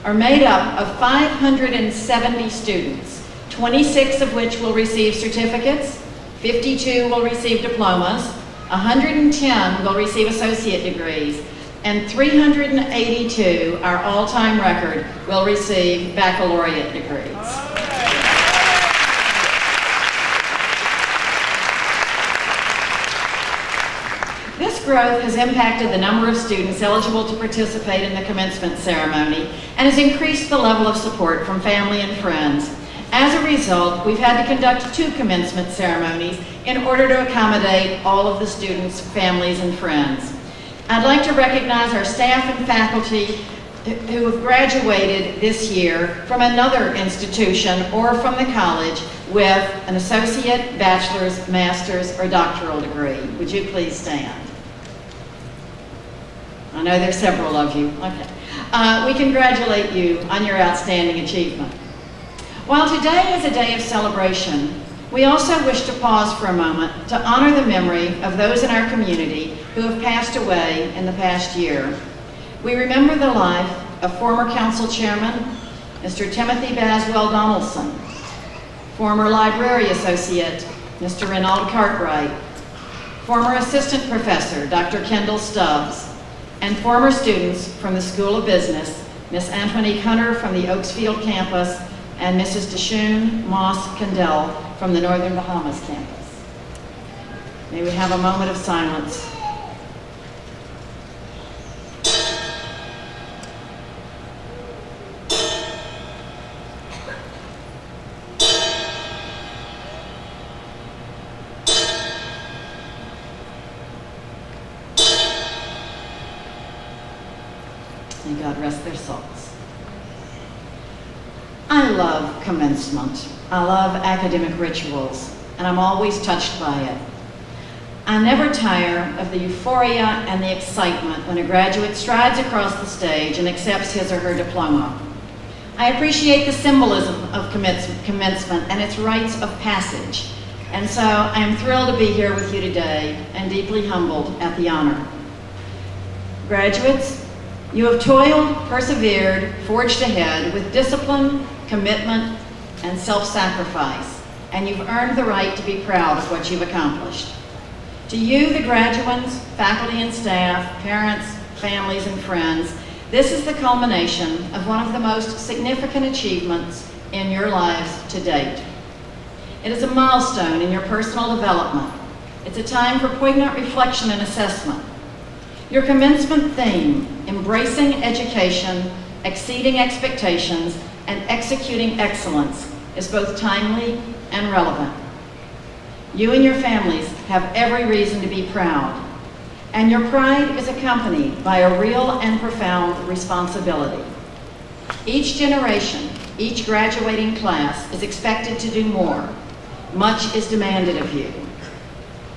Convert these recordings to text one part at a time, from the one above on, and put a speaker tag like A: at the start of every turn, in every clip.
A: are made up of 570 students, 26 of which will receive certificates, 52 will receive diplomas, 110 will receive associate degrees, and 382, our all-time record, will receive baccalaureate degrees. This growth has impacted the number of students eligible to participate in the commencement ceremony and has increased the level of support from family and friends. As a result, we've had to conduct 2 commencement ceremonies in order to accommodate all of the students' families and friends. I'd like to recognize our staff and faculty who have graduated this year from another institution or from the college with an associate, bachelor's, master's, or doctoral degree. Would you please stand? I know there's several of you. Okay. We congratulate you on your outstanding achievement. While today is a day of celebration, we also wish to pause for a moment to honor the memory of those in our community who have passed away in the past year. We remember the life of former council chairman, Mr. Timothy Baswell Donaldson, former library associate, Mr. Renaud Cartwright, former assistant professor, Dr. Kendall Stubbs, and former students from the School of Business, Miss Antoinette Hunter from the Oaksfield campus, and Mrs. Deshoon Moss Kendall from the Northern Bahamas campus. May we have a moment of silence. May God rest their souls. I love commencement. I love academic rituals, and I'm always touched by it. I never tire of the euphoria and the excitement when a graduate strides across the stage and accepts his or her diploma. I appreciate the symbolism of commencement and its rites of passage, and so I am thrilled to be here with you today and deeply humbled at the honor. Graduates, you have toiled, persevered, forged ahead with discipline, commitment, and self-sacrifice, and you've earned the right to be proud of what you've accomplished. To you, the graduates, faculty and staff, parents, families, and friends, this is the culmination of one of the most significant achievements in your lives to date. It is a milestone in your personal development. It's a time for poignant reflection and assessment. Your commencement theme, embracing education, exceeding expectations, and executing excellence, is both timely and relevant. You and your families have every reason to be proud, and your pride is accompanied by a real and profound responsibility. Each generation, each graduating class is expected to do more. Much is demanded of you.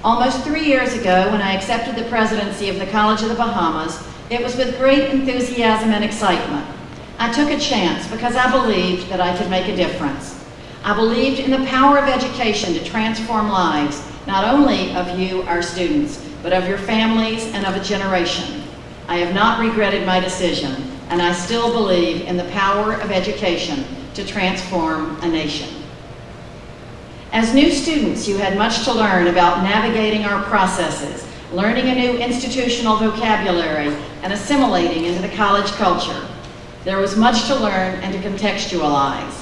A: Almost 3 years ago, when I accepted the presidency of the College of the Bahamas, it was with great enthusiasm and excitement. I took a chance because I believed that I could make a difference. I believed in the power of education to transform lives, not only of you, our students, but of your families and of a generation. I have not regretted my decision, and I still believe in the power of education to transform a nation. As new students, you had much to learn about navigating our processes, learning a new institutional vocabulary, and assimilating into the college culture. There was much to learn and to contextualize.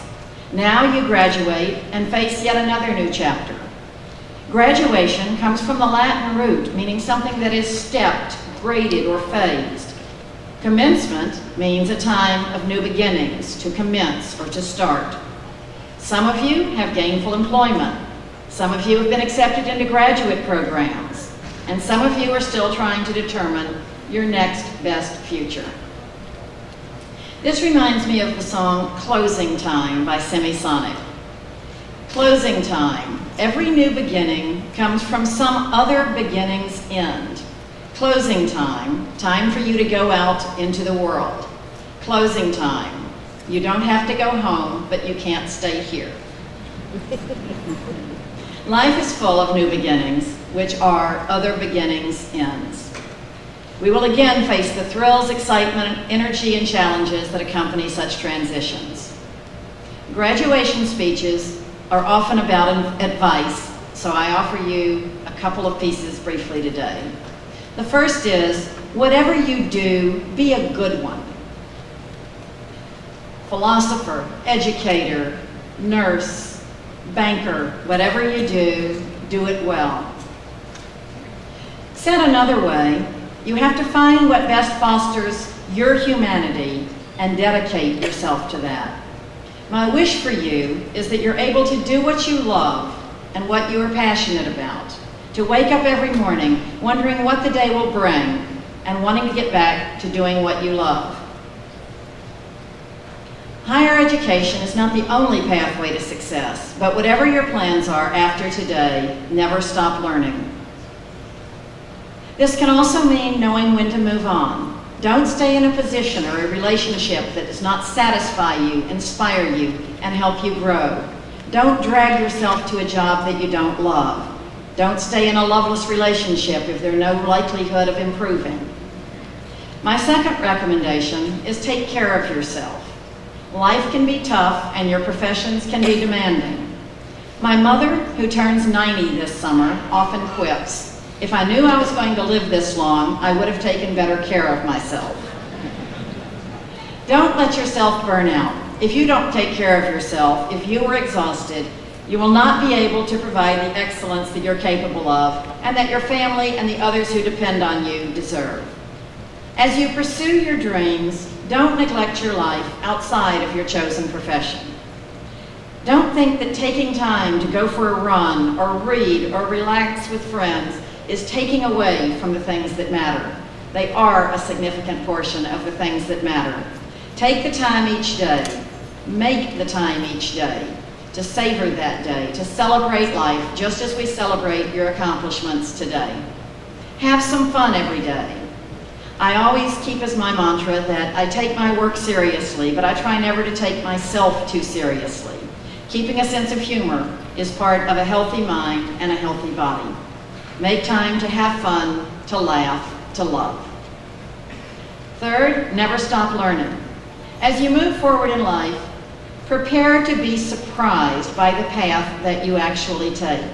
A: Now you graduate and face yet another new chapter. Graduation comes from the Latin root, meaning something that is stepped, graded, or phased. Commencement means a time of new beginnings, to commence or to start. Some of you have gainful employment. Some of you have been accepted into graduate programs. And some of you are still trying to determine your next best future. This reminds me of the song Closing Time by Semisonic. Closing time. Every new beginning comes from some other beginning's end. Closing time. Time for you to go out into the world. Closing time. You don't have to go home, but you can't stay here. Life is full of new beginnings, which are other beginnings' ends. We will again face the thrills, excitement, energy, and challenges that accompany such transitions. Graduation speeches are often about advice, so I offer you a couple of pieces briefly today. The first is, whatever you do, be a good one. Philosopher, educator, nurse, banker, whatever you do it well. Said another way, you have to find what best fosters your humanity and dedicate yourself to that. My wish for you is that you're able to do what you love and what you are passionate about, to wake up every morning wondering what the day will bring and wanting to get back to doing what you love. Higher education is not the only pathway to success, but whatever your plans are after today, never stop learning. This can also mean knowing when to move on. Don't stay in a position or a relationship that does not satisfy you, inspire you, and help you grow. Don't drag yourself to a job that you don't love. Don't stay in a loveless relationship if there's no likelihood of improving. My second recommendation is take care of yourself. Life can be tough and your professions can be demanding. My mother, who turns 90 this summer, often quips, "If I knew I was going to live this long, I would have taken better care of myself." Don't let yourself burn out. If you don't take care of yourself, if you are exhausted, you will not be able to provide the excellence that you're capable of and that your family and the others who depend on you deserve. As you pursue your dreams, don't neglect your life outside of your chosen profession. Don't think that taking time to go for a run or read or relax with friends is taking away from the things that matter. They are a significant portion of the things that matter. Take the time each day, make the time each day to savor that day, to celebrate life just as we celebrate your accomplishments today. Have some fun every day. I always keep as my mantra that I take my work seriously, but I try never to take myself too seriously. Keeping a sense of humor is part of a healthy mind and a healthy body. Make time to have fun, to laugh, to love. Third, never stop learning. As you move forward in life, prepare to be surprised by the path that you actually take.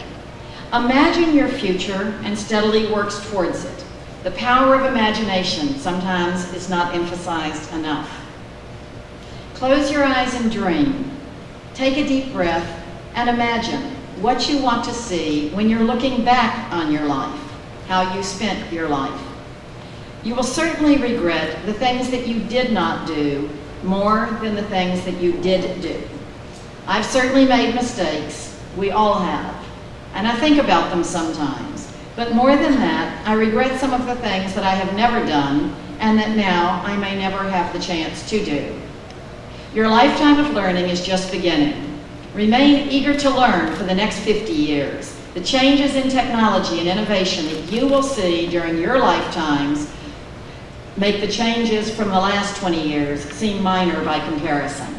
A: Imagine your future and steadily work towards it. The power of imagination sometimes is not emphasized enough. Close your eyes and dream. Take a deep breath and imagine what you want to see when you're looking back on your life, how you spent your life. You will certainly regret the things that you did not do more than the things that you did do. I've certainly made mistakes. We all have. And I think about them sometimes. But more than that, I regret some of the things that I have never done and that now I may never have the chance to do. Your lifetime of learning is just beginning. Remain eager to learn for the next 50 years. The changes in technology and innovation that you will see during your lifetimes make the changes from the last 20 years seem minor by comparison.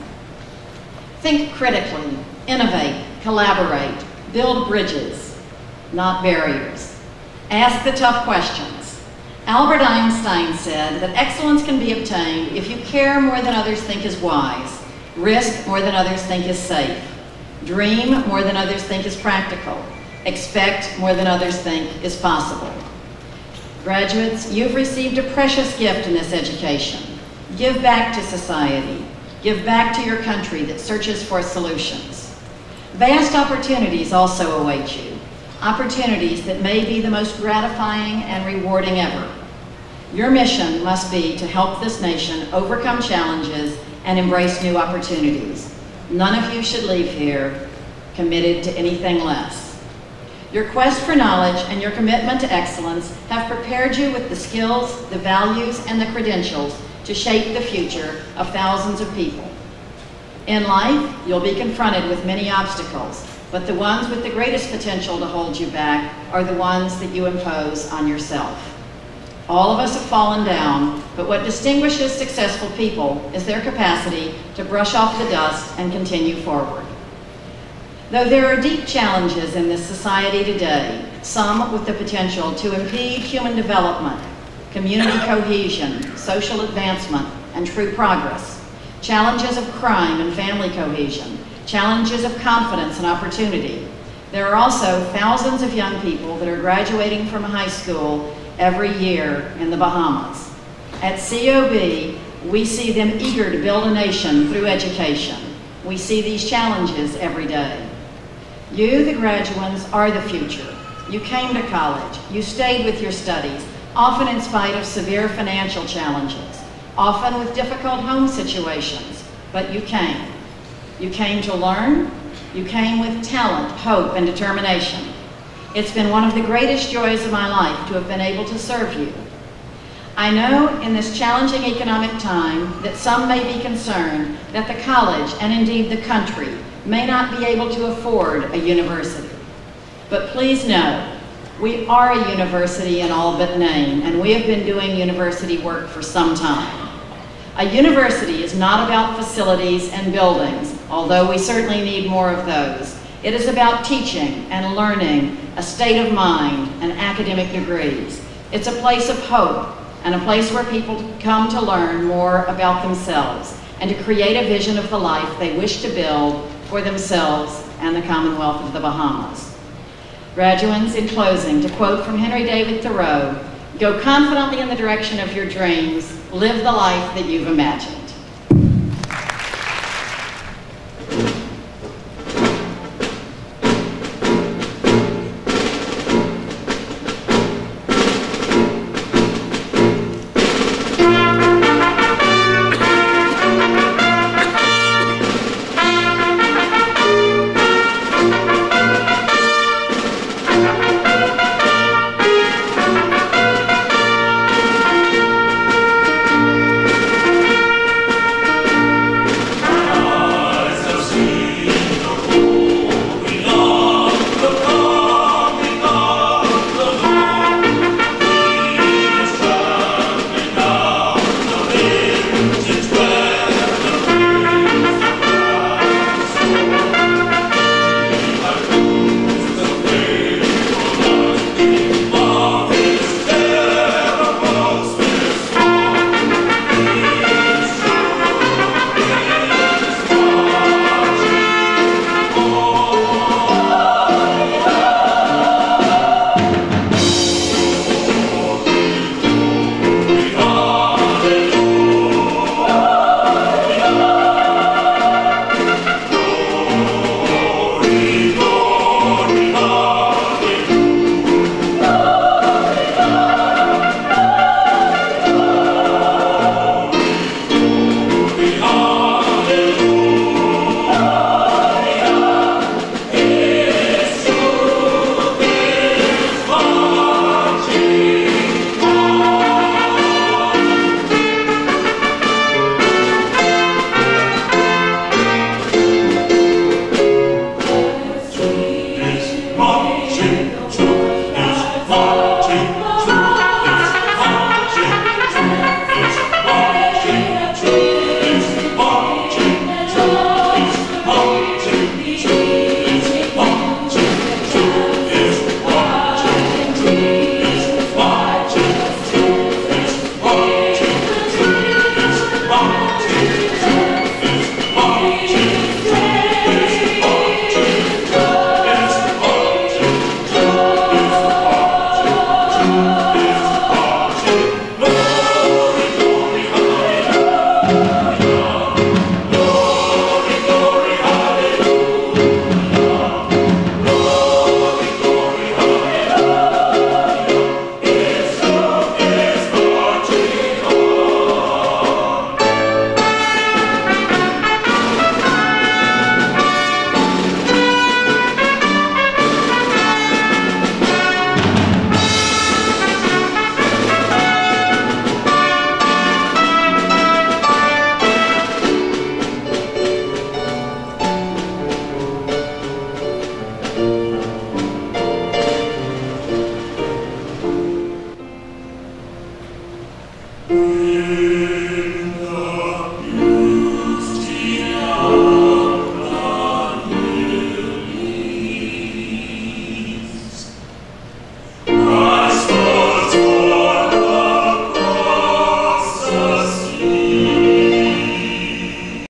A: Think critically, innovate, collaborate, build bridges, not barriers. Ask the tough questions. Albert Einstein said that excellence can be obtained if you care more than others think is wise, risk more than others think is safe, dream more than others think is practical, expect more than others think is possible. Graduates, you've received a precious gift in this education. Give back to society. Give back to your country that searches for solutions. Vast opportunities also await you. Opportunities that may be the most gratifying and rewarding ever. Your mission must be to help this nation overcome challenges and embrace new opportunities. None of you should leave here committed to anything less. Your quest for knowledge and your commitment to excellence have prepared you with the skills, the values, and the credentials to shape the future of thousands of people. In life, you'll be confronted with many obstacles, but the ones with the greatest potential to hold you back are the ones that you impose on yourself. All of us have fallen down, but what distinguishes successful people is their capacity to brush off the dust and continue forward. Though there are deep challenges in this society today, some with the potential to impede human development, community cohesion, social advancement, and true progress, challenges of crime and family cohesion, challenges of confidence and opportunity. There are also thousands of young people that are graduating from high school every year in the Bahamas. At COB, we see them eager to build a nation through education. We see these challenges every day. You, the graduates, are the future. You came to college. You stayed with your studies, often in spite of severe financial challenges, often with difficult home situations, but you came. You came to learn. You came with talent, hope, and determination. It's been one of the greatest joys of my life to have been able to serve you. I know in this challenging economic time that some may be concerned that the college, and indeed the country, may not be able to afford a university. But please know, we are a university in all but name, and we have been doing university work for some time. A university is not about facilities and buildings, although we certainly need more of those. It is about teaching and learning, a state of mind, and academic degrees. It's a place of hope and a place where people come to learn more about themselves and to create a vision of the life they wish to build for themselves and the Commonwealth of the Bahamas. Graduates, in closing, to quote from Henry David Thoreau, "Go confidently in the direction of your dreams, live the life that you've imagined."